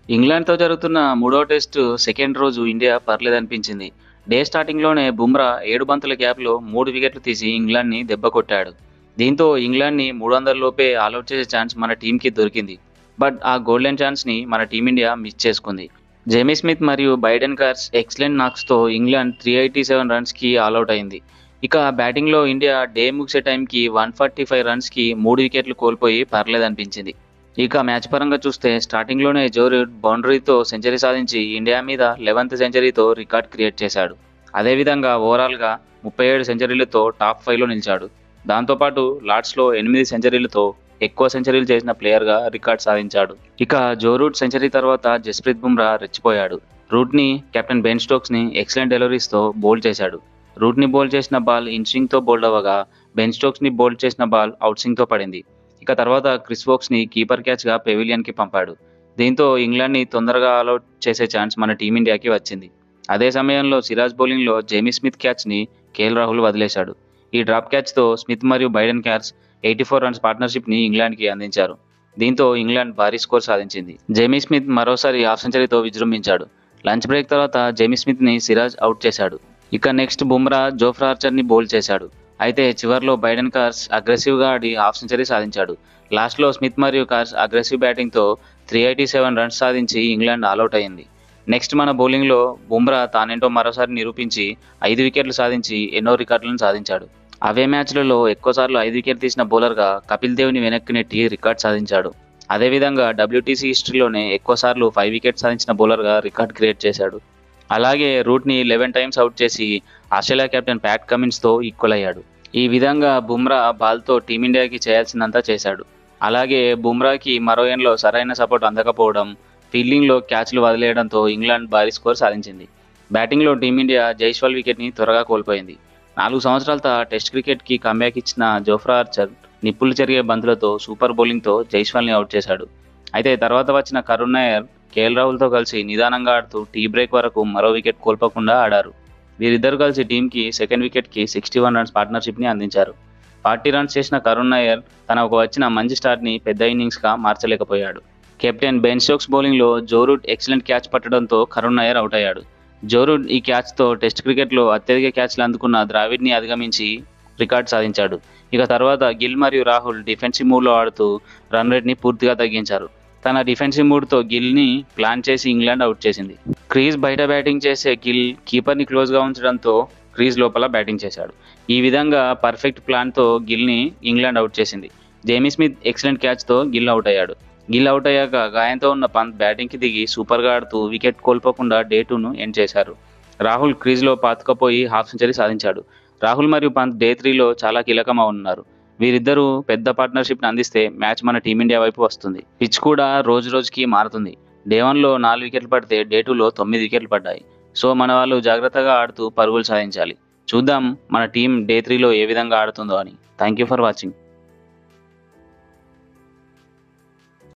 ఇంగ్లాండ్‌తో జరుగుతున్న మూడో test second రోజు ఇండియా పర్లేదనిపించింది. డే స్టార్టింగ్‌లోనే బుమ్రా 7 బంతుల గ్యాప్‌లో 3 వికెట్లు తీసి ఇంగ్లాండ్‌ని దెబ్బకొట్టాడు. దీంతో ఇంగ్లాండ్‌ని 300 లోపే ఆలౌట్ చేసే ఛాన్స్ మన టీమ్‌కి దొరికింది. బట్ ఆ గోల్డెన్ ఛాన్స్‌ని మన టీమిండియా మిస్ చేసుకుంది. జేమీ స్మిత్ మరియు బైడెన్ కార్స్ ఎక్సలెంట్ నాక్స్‌తో ఇంగ్లాండ్ 387 రన్స్‌కి ఆలౌట్ అయింది. ఇక బ్యాటింగ్‌లో ఇండియా డే ముగిసే టైంకి 145 రన్స్‌కి 3 వికెట్లు కోల్పోయి పర్లేదనిపించింది. ఇక మ్యాచ్ పరంగా చూస్తే స్టార్టింగ్‌లోనే జో రూట్ బౌండరీతో సెంచరీ సాధించి ఇండియా మీద 11థ్ సెంచరీతో రికార్డ్ క్రియేట్ చేశాడు. అదేవిధంగా ఓవరాల్‌గా 37 సెంచరీలతో టాప్ 5లో నిలిచాడు. దాంతో పాటు లార్డ్స్‌లో 8 సెంచరీలతో ఎక్కువ సెంచరీలు చేసిన ప్లేయర్‌గా రికార్డ్ సాధించాడు. ఇక జో రూట్ సెంచరీ తర్వాత జస్ప్రీత్ బుమ్రా రెచ్చిపోయాడు. రూట్‌ని కెప్టెన్ బెన్ స్టోక్స్‌ని ఎక్సలెంట్ డెలివరీస్‌తో బౌల్డ్ చేశాడు. రూట్‌ని బౌల్డ్ చేసిన బాల్ ఇన్ స్వింగ్‌తో బౌల్డ్ అవ్వగా బెన్ స్టోక్స్‌ని బౌల్డ్ చేసిన బాల్ అవుట్ స్వింగ్‌తో పడింది. ఇక తర్వాత క్రిస్ వోక్స్‌ని కీపర్ క్యాచ్‌గా పెవిలియన్‌కి పంపాడు. దీంతో ఇంగ్లాండ్‌ని తొందరగా ఆలౌట్ చేసే ఛాన్స్ మన టీమిండియాకి వచ్చింది. అదే సమయంలో సిరాజ్ బౌలింగ్‌లో జేమీ స్మిత్ క్యాచ్‌ని కేఎల్ రాహుల్ వదిలేశాడు. ఈ డ్రాప్ క్యాచ్‌తో స్మిత్ మరియు బైడెన్ కార్స్ 84 రన్స్ పార్ట్నర్‌షిప్‌ని ఇంగ్లాండ్‌కి అందించారు. దీంతో ఇంగ్లాండ్ భారీ స్కోర్ సాధించింది. జేమీ స్మిత్ మరోసారి హాఫ్ సెంచరీతో విజృంభించాడు. లంచ్ బ్రేక్ తర్వాత జేమీ స్మిత్‌ని సిరాజ్ అవుట్ చేశాడు. ఇక నెక్స్ట్ బుమ్రా జోఫ్రా ఆర్చర్‌ని బౌల్డ్ చేశాడు. అయితే చివర్లో బైడెన్ కార్స్ అగ్రెసివ్‌గా ఆడి హాఫ్ సెంచరీ సాధించాడు. లాస్ట్‌లో స్మిత్ మరియు కార్స్ అగ్రెసివ్ బ్యాటింగ్‌తో 387 రన్స్ సాధించి ఇంగ్లాండ్ ఆలౌట్ అయింది. నెక్స్ట్ మన బౌలింగ్‌లో బుమ్రా తానేంటో మరోసారి నిరూపించి 5 వికెట్లు సాధించి ఎన్నో రికార్డులను సాధించాడు. అవే మ్యాచ్‌లలో ఎక్కువసార్లు 5 వికెట్లు తీసిన బౌలర్‌గా కపిల్ దేవ్‌ని వెనక్కి నెట్టి రికార్డ్ సాధించాడు. అదేవిధంగా డబ్ల్యూటీసీ హిస్టరీలోనే ఎక్కువసార్లు 5 వికెట్స్ సాధించిన బౌలర్‌గా రికార్డ్ క్రియేట్ చేశాడు. అలాగే రూట్‌ని 11 టైమ్స్ అవుట్ చేసి ఆస్ట్రేలియా కెప్టెన్ ప్యాట్ కమిన్స్‌తో ఈక్వల్ అయ్యాడు. ఈ విధంగా బుమ్రా బాల్‌తో టీమిండియాకి చేయాల్సిందంతా చేశాడు. అలాగే బుమ్రాకి మరో ఎండ్‌లో సరైన సపోర్ట్ అందకపోవడం, ఫీల్డింగ్‌లో క్యాచ్‌లు వదిలేయడంతో ఇంగ్లాండ్ భారీ స్కోర్ సాధించింది. బ్యాటింగ్‌లో టీమిండియా జైస్వాల్ వికెట్‌ని త్వరగా కోల్పోయింది. 4 సంవత్సరాల టెస్ట్ క్రికెట్‌కి కమ్‌బ్యాక్ ఇచ్చిన జోఫ్రా ఆర్చర్ నిప్పులు చెరిగే బంతులతో సూపర్ బౌలింగ్‌తో జైస్వాల్‌ని అవుట్ చేశాడు. అయితే తర్వాత వచ్చిన కరుణ్ నాయర్, కేఎల్ రాహుల్‌తో కలిసి నిదానంగా ఆడుతూ టీ బ్రేక్ వరకు మరో వికెట్ కోల్పోకుండా ఆడారు. వీరిద్దరూ కలిసి టీంకి సెకండ్ వికెట్‌కి 61 రన్స్ పార్ట్నర్‌షిప్‌ని అందించారు. 40 రన్స్ చేసిన కరుణ్ నాయర్ తనకు వచ్చిన మంచి స్టార్ట్‌ని పెద్ద ఇన్నింగ్స్‌గా మార్చలేకపోయాడు. కెప్టెన్ బెన్ స్టోక్స్ బౌలింగ్‌లో జో రూట్ ఎక్సలెంట్ క్యాచ్ పట్టడంతో కరుణ్ నాయర్ అవుట్ అయ్యాడు. జో రూట్ ఈ క్యాచ్‌తో టెస్ట్ క్రికెట్‌లో అత్యధిక క్యాచ్‌లు అందుకున్న ద్రావిడ్‌ని అధిగమించి రికార్డ్ సాధించాడు. ఇక తర్వాత గిల్ మరియు రాహుల్ డిఫెన్సివ్ మూడ్‌లో ఆడుతూ రన్ రేట్‌ని పూర్తిగా తగ్గించారు. తన డిఫెన్సివ్ మూడ్‌తో గిల్‌ని ప్లాన్ చేసి ఇంగ్లాండ్ అవుట్ చేసింది. క్రీజ్ బయట బ్యాటింగ్ చేసే గిల్ కీపర్‌ని క్లోజ్‌గా ఉంచడంతో క్రీజ్ లోపల బ్యాటింగ్ చేశాడు. ఈ విధంగా పర్ఫెక్ట్ ప్లాన్‌తో గిల్‌ని ఇంగ్లాండ్ అవుట్ చేసింది. జేమీ స్మిత్ ఎక్సలెంట్ క్యాచ్‌తో గిల్ అవుట్ అయ్యాడు. గిల్ అవుట్ అయ్యాక గాయంతో ఉన్న పంత్ బ్యాటింగ్‌కి దిగి సూపర్‌గా ఆడుతూ వికెట్ కోల్పోకుండా డే 2ను ఎండ్ చేశారు. రాహుల్ క్రీజ్‌లో పాతుకుపోయి హాఫ్ సెంచరీ సాధించాడు. రాహుల్ మరియు పంత్ డే 3లో చాలా కీలకమవుతున్నారు. వీరిద్దరూ పెద్ద పార్ట్నర్‌షిప్‌ని అందిస్తే మ్యాచ్ మన టీమిండియా వైపు వస్తుంది. పిచ్ కూడా రోజు రోజుకి మారుతుంది. డే 1లో 4 వికెట్లు పడితే డే 2లో 9 వికెట్లు పడ్డాయి. సో మన వాళ్ళు జాగ్రత్తగా ఆడుతూ పరుగులు సాధించాలి. చూద్దాం మన టీం డే 3లో ఏ విధంగా ఆడుతుందో అని. Thank you for watching.